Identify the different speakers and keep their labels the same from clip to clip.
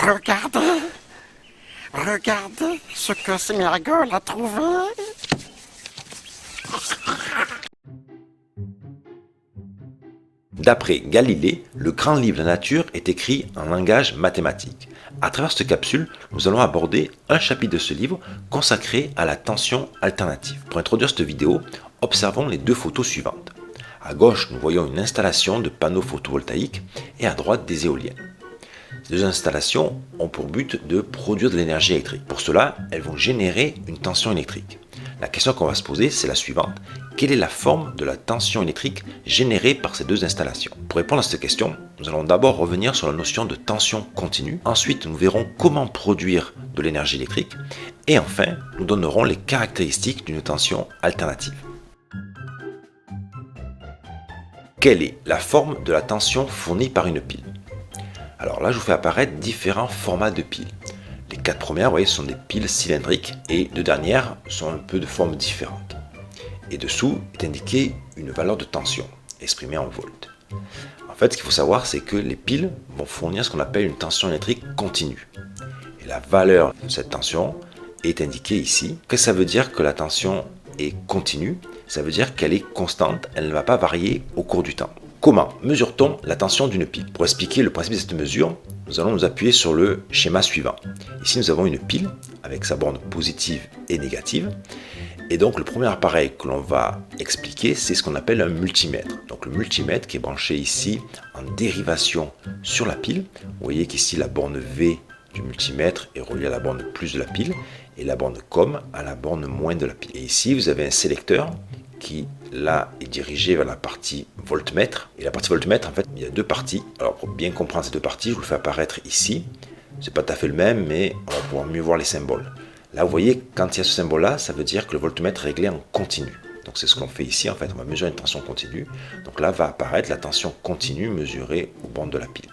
Speaker 1: Regardez, regardez ce que Sméagol a trouvé.
Speaker 2: D'après Galilée, le grand livre de la nature est écrit en langage mathématique. À travers cette capsule, nous allons aborder un chapitre de ce livre consacré à la tension alternative. Pour introduire cette vidéo, observons les deux photos suivantes. À gauche, nous voyons une installation de panneaux photovoltaïques et à droite des éoliennes. Ces deux installations ont pour but de produire de l'énergie électrique. Pour cela, elles vont générer une tension électrique. La question qu'on va se poser, c'est la suivante. Quelle est la forme de la tension électrique générée par ces deux installations? Pour répondre à cette question, nous allons d'abord revenir sur la notion de tension continue. Ensuite, nous verrons comment produire de l'énergie électrique. Et enfin, nous donnerons les caractéristiques d'une tension alternative. Quelle est la forme de la tension fournie par une pile? Alors là, je vous fais apparaître différents formats de piles. Les 4 premières, vous voyez, sont des piles cylindriques et 2 dernières sont un peu de forme différente. Et dessous est indiqué une valeur de tension, exprimée en volts. En fait, ce qu'il faut savoir, c'est que les piles vont fournir ce qu'on appelle une tension électrique continue. Et la valeur de cette tension est indiquée ici. Qu'est-ce que ça veut dire que la tension est continue? Ça veut dire qu'elle est constante, elle ne va pas varier au cours du temps. Comment mesure-t-on la tension d'une pile? Pour expliquer le principe de cette mesure, nous allons nous appuyer sur le schéma suivant. Ici, nous avons une pile avec sa borne positive et négative. Et donc, le premier appareil que l'on va expliquer, c'est ce qu'on appelle un multimètre. Donc, le multimètre qui est branché ici en dérivation sur la pile. Vous voyez qu'ici, la borne V du multimètre est reliée à la borne plus de la pile et la borne COM à la borne moins de la pile. Et ici, vous avez un sélecteur qui là est dirigé vers la partie voltmètre. Et la partie voltmètre, en fait, il y a deux parties. Alors pour bien comprendre ces deux parties, je vous le fais apparaître ici. C'est pas tout à fait le même, mais on va pouvoir mieux voir les symboles. Là, vous voyez, quand il y a ce symbole-là, ça veut dire que le voltmètre est réglé en continu. Donc c'est ce qu'on fait ici, en fait, on va mesurer une tension continue. Donc là va apparaître la tension continue mesurée aux bornes de la pile.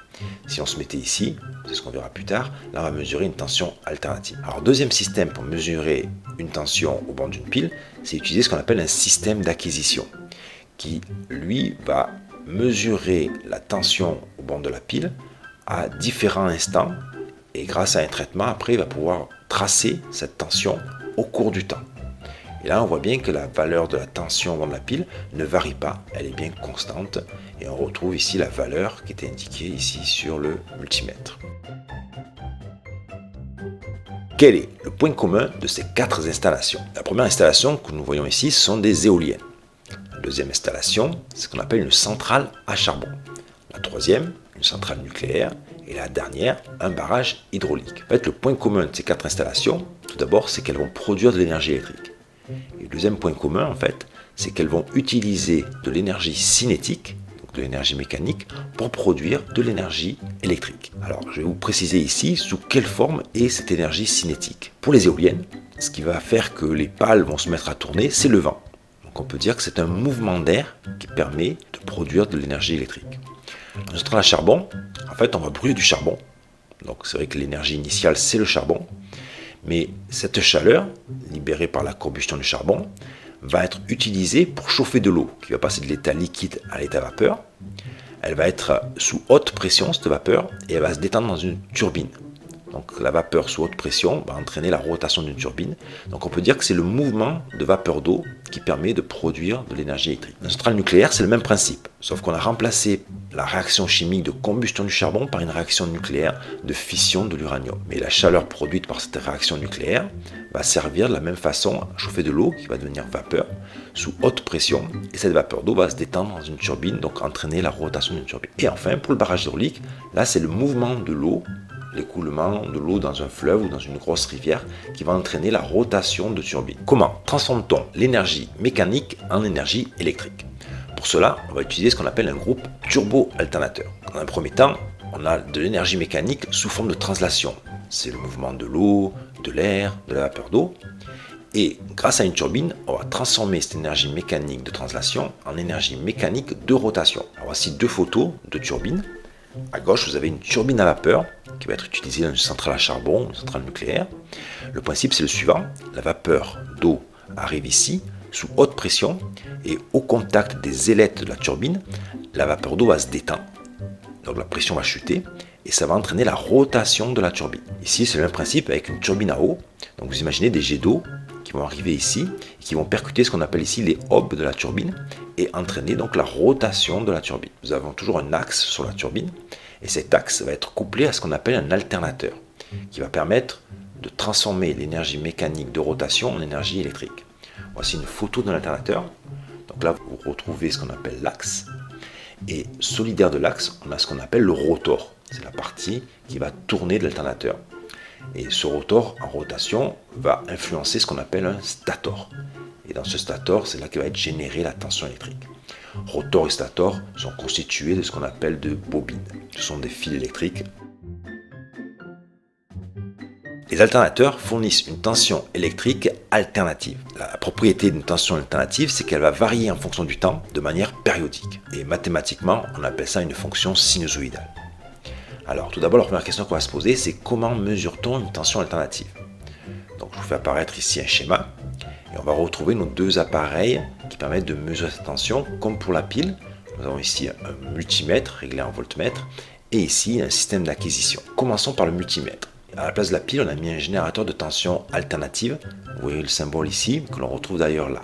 Speaker 2: Si on se mettait ici, c'est ce qu'on verra plus tard, là on va mesurer une tension alternative. Alors deuxième système pour mesurer une tension aux bornes d'une pile, c'est utiliser ce qu'on appelle un système d'acquisition, qui lui va mesurer la tension aux bornes de la pile à différents instants, et grâce à un traitement, après il va pouvoir tracer cette tension au cours du temps. Et là, on voit bien que la valeur de la tension dans la pile ne varie pas, elle est bien constante. Et on retrouve ici la valeur qui était indiquée ici sur le multimètre. Quel est le point commun de ces 4 installations? La première installation que nous voyons ici, ce sont des éoliennes. La deuxième installation, c'est ce qu'on appelle une centrale à charbon. La troisième, une centrale nucléaire. Et la dernière, un barrage hydraulique. En fait, le point commun de ces 4 installations, tout d'abord, c'est qu'elles vont produire de l'énergie électrique. Et le deuxième point commun, en fait, c'est qu'elles vont utiliser de l'énergie cinétique, donc de l'énergie mécanique, pour produire de l'énergie électrique. Alors, je vais vous préciser ici sous quelle forme est cette énergie cinétique. Pour les éoliennes, ce qui va faire que les pales vont se mettre à tourner, c'est le vent. Donc on peut dire que c'est un mouvement d'air qui permet de produire de l'énergie électrique. Dans une centrale à charbon, en fait, on va brûler du charbon. Donc c'est vrai que l'énergie initiale, c'est le charbon. Mais cette chaleur, libérée par la combustion du charbon, va être utilisée pour chauffer de l'eau, qui va passer de l'état liquide à l'état vapeur. Elle va être sous haute pression, cette vapeur, et elle va se détendre dans une turbine. Donc la vapeur sous haute pression va entraîner la rotation d'une turbine. Donc on peut dire que c'est le mouvement de vapeur d'eau qui permet de produire de l'énergie électrique. Dans une centrale nucléaire, c'est le même principe, sauf qu'on a remplacé la réaction chimique de combustion du charbon par une réaction nucléaire de fission de l'uranium. Mais la chaleur produite par cette réaction nucléaire va servir de la même façon à chauffer de l'eau qui va devenir vapeur sous haute pression. Et cette vapeur d'eau va se détendre dans une turbine, donc entraîner la rotation d'une turbine. Et enfin, pour le barrage hydraulique, là c'est le mouvement de l'eau, l'écoulement de l'eau dans un fleuve ou dans une grosse rivière qui va entraîner la rotation de turbines. Comment transforme-t-on l'énergie mécanique en énergie électrique? Pour cela, on va utiliser ce qu'on appelle un groupe turbo-alternateur. Dans un premier temps, on a de l'énergie mécanique sous forme de translation. C'est le mouvement de l'eau, de l'air, de la vapeur d'eau. Et grâce à une turbine, on va transformer cette énergie mécanique de translation en énergie mécanique de rotation. Alors voici deux photos de turbines. À gauche, vous avez une turbine à vapeur qui va être utilisée dans une centrale à charbon, une centrale nucléaire. Le principe, c'est le suivant. La vapeur d'eau arrive ici, sous haute pression, et au contact des ailettes de la turbine, la vapeur d'eau va se détendre. Donc la pression va chuter, et ça va entraîner la rotation de la turbine. Ici, c'est le même principe avec une turbine à eau. Donc vous imaginez des jets d'eau qui vont arriver ici et qui vont percuter ce qu'on appelle ici les hobs de la turbine et entraîner donc la rotation de la turbine. Nous avons toujours un axe sur la turbine et cet axe va être couplé à ce qu'on appelle un alternateur qui va permettre de transformer l'énergie mécanique de rotation en énergie électrique. Voici une photo de l'alternateur. Donc là, vous retrouvez ce qu'on appelle l'axe. Et solidaire de l'axe, on a ce qu'on appelle le rotor. C'est la partie qui va tourner de l'alternateur. Et ce rotor en rotation va influencer ce qu'on appelle un stator. Et dans ce stator, c'est là que va être générée la tension électrique. Rotor et stator sont constitués de ce qu'on appelle de bobines. Ce sont des fils électriques. Les alternateurs fournissent une tension électrique alternative. La propriété d'une tension alternative, c'est qu'elle va varier en fonction du temps de manière périodique. Et mathématiquement, on appelle ça une fonction sinusoïdale. Alors, tout d'abord, la première question qu'on va se poser, c'est comment mesure-t-on une tension alternative? Donc, je vous fais apparaître ici un schéma. Et on va retrouver nos deux appareils qui permettent de mesurer cette tension, comme pour la pile. Nous avons ici un multimètre réglé en voltmètre et ici un système d'acquisition. Commençons par le multimètre. À la place de la pile, on a mis un générateur de tension alternative. Vous voyez le symbole ici, que l'on retrouve d'ailleurs là.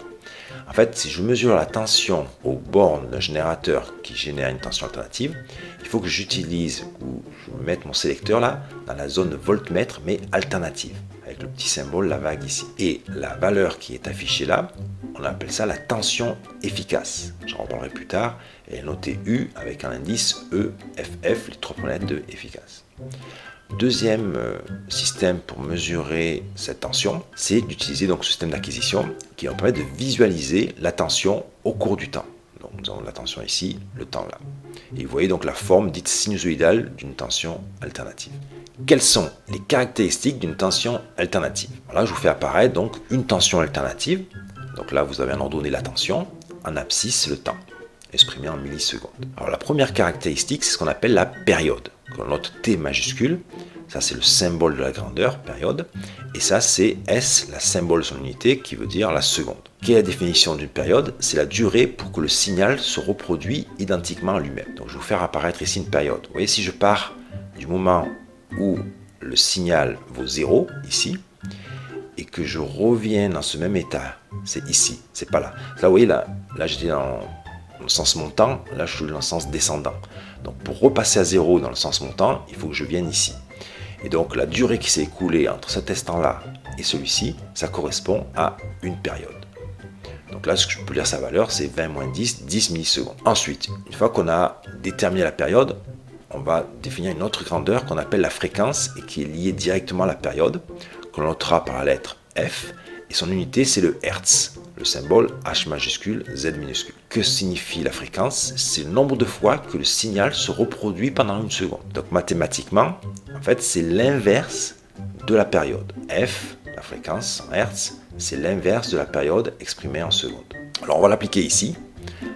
Speaker 2: En fait, si je mesure la tension aux bornes d'un générateur qui génère une tension alternative, il faut que j'utilise ou je mette mon sélecteur là, dans la zone voltmètre, mais alternative, avec le petit symbole, la vague ici. Et la valeur qui est affichée là, on appelle ça la tension efficace. J'en reparlerai plus tard. Elle est notée U avec un indice E, FF, les 3 lettres de efficace. Deuxième système pour mesurer cette tension, c'est d'utiliser donc ce système d'acquisition qui va permettre de visualiser la tension au cours du temps. Donc nous avons la tension ici, le temps là. Et vous voyez donc la forme dite sinusoïdale d'une tension alternative. Quelles sont les caractéristiques d'une tension alternative? Là, je vous fais apparaître donc une tension alternative. Donc là, vous avez en ordonnée la tension, en abscisse le temps, exprimé en millisecondes. Alors la première caractéristique, c'est ce qu'on appelle la période. Que l'on note T majuscule, ça c'est le symbole de la grandeur, période, et ça c'est S, la symbole de son unité, qui veut dire la seconde. Quelle est la définition d'une période? C'est la durée pour que le signal se reproduit identiquement à lui-même. Donc je vais vous faire apparaître ici une période. Vous voyez, si je pars du moment où le signal vaut 0, ici, et que je reviens dans ce même état, c'est ici, c'est pas là. Là, vous voyez, là j'étais dans le sens montant, là je suis dans le sens descendant. Donc pour repasser à 0 dans le sens montant, il faut que je vienne ici. Et donc la durée qui s'est écoulée entre cet instant-là et celui-ci, ça correspond à une période. Donc là, ce que je peux lire sa valeur, c'est 20 moins 10, 10 millisecondes. Ensuite, une fois qu'on a déterminé la période, on va définir une autre grandeur qu'on appelle la fréquence et qui est liée directement à la période, que l'on notera par la lettre F, et son unité c'est le Hertz. Le symbole H majuscule, Z minuscule. Que signifie la fréquence? C'est le nombre de fois que le signal se reproduit pendant une seconde. Donc mathématiquement, en fait, c'est l'inverse de la période. F, la fréquence en Hertz, c'est l'inverse de la période exprimée en secondes. Alors on va l'appliquer ici,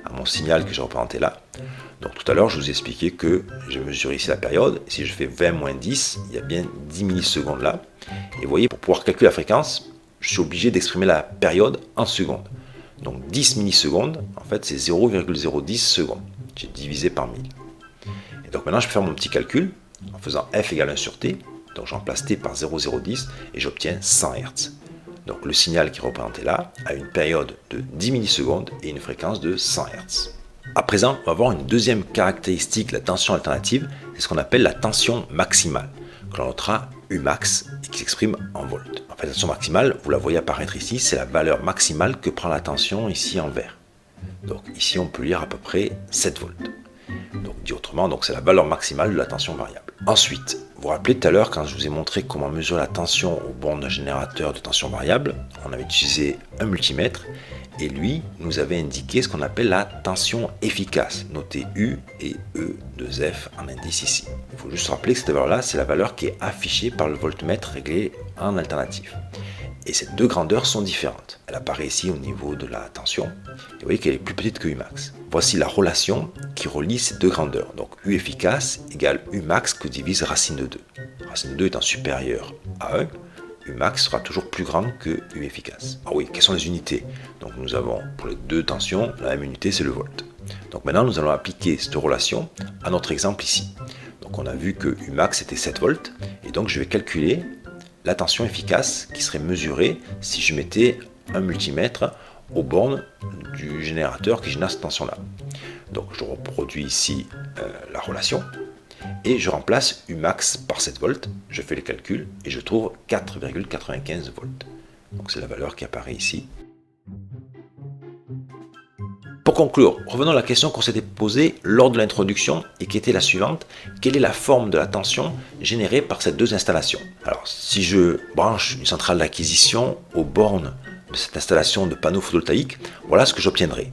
Speaker 2: à mon signal que j'ai représenté là. Donc tout à l'heure, je vous ai expliqué que je mesure ici la période. Et si je fais 20 moins 10, il y a bien 10 millisecondes là. Et vous voyez, pour pouvoir calculer la fréquence, je suis obligé d'exprimer la période en secondes. Donc 10 millisecondes, en fait, c'est 0,010 secondes. J'ai divisé par 1000. Et donc maintenant, je peux faire mon petit calcul en faisant F égale 1 sur T. Donc je remplace T par 0,010 et j'obtiens 100 Hz. Donc le signal qui est représenté là a une période de 10 millisecondes et une fréquence de 100 Hz. À présent, on va voir une deuxième caractéristique de la tension alternative, c'est ce qu'on appelle la tension maximale, que l'on notera Umax et qui s'exprime en volts. En fait, la tension maximale, vous la voyez apparaître ici, c'est la valeur maximale que prend la tension ici en vert. Donc ici, on peut lire à peu près 7 volts. Donc dit autrement, c'est la valeur maximale de la tension variable. Ensuite, vous vous rappelez tout à l'heure quand je vous ai montré comment mesurer la tension au bornes d'un générateur de tension variable, on avait utilisé un multimètre et lui nous avait indiqué ce qu'on appelle la tension efficace, notée U et E2F en indice ici. Il faut juste rappeler que cette valeur-là, c'est la valeur qui est affichée par le voltmètre réglé en alternatif. Et ces deux grandeurs sont différentes. Elle apparaît ici au niveau de la tension. Et vous voyez qu'elle est plus petite que Umax. Voici la relation qui relie ces deux grandeurs. Donc U efficace égale Umax que divise racine de 2. Racine de 2 étant supérieure à 1, Umax sera toujours plus grand que U efficace. Ah oui, quelles sont les unités? Donc nous avons pour les deux tensions, la même unité c'est le volt. Donc maintenant nous allons appliquer cette relation à notre exemple ici. Donc Donc on a vu que Umax était 7 volts, et donc je vais calculer la tension efficace qui serait mesurée si je mettais un multimètre aux bornes du générateur qui génère cette tension-là. Donc je reproduis ici la relation, et je remplace Umax par 7 volts, je fais le calcul, et je trouve 4,95 volts. Donc c'est la valeur qui apparaît ici. Pour conclure, revenons à la question qu'on s'était posée lors de l'introduction et qui était la suivante. Quelle est la forme de la tension générée par ces deux installations? Alors, si je branche une centrale d'acquisition aux bornes de cette installation de panneaux photovoltaïques, voilà ce que j'obtiendrai.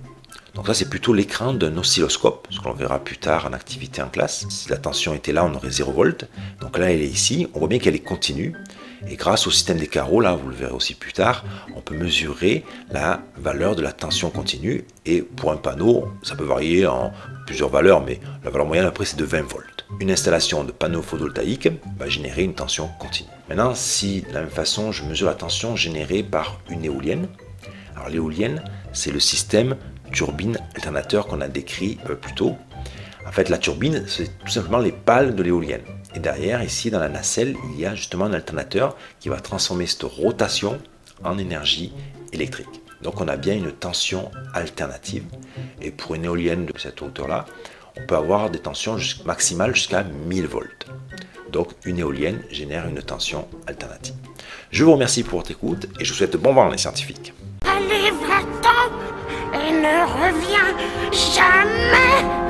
Speaker 2: Donc ça, c'est plutôt l'écran d'un oscilloscope, ce que l'on verra plus tard en activité en classe. Si la tension était là, on aurait 0 volts. Donc là, elle est ici. On voit bien qu'elle est continue. Et grâce au système des carreaux, là, vous le verrez aussi plus tard, on peut mesurer la valeur de la tension continue. Et pour un panneau, ça peut varier en plusieurs valeurs, mais la valeur moyenne après, c'est de 20 volts. Une installation de panneaux photovoltaïques va générer une tension continue. Maintenant, si de la même façon, je mesure la tension générée par une éolienne. Alors l'éolienne, c'est le système turbine alternateur qu'on a décrit plus tôt. En fait, la turbine, c'est tout simplement les pales de l'éolienne. Et derrière, ici, dans la nacelle, il y a justement un alternateur qui va transformer cette rotation en énergie électrique. Donc, on a bien une tension alternative. Et pour une éolienne de cette hauteur-là, on peut avoir des tensions maximales jusqu'à 1000 volts. Donc, une éolienne génère une tension alternative. Je vous remercie pour votre écoute et je vous souhaite bon vent, les scientifiques.
Speaker 1: Allez, va-t'en et ne reviens jamais.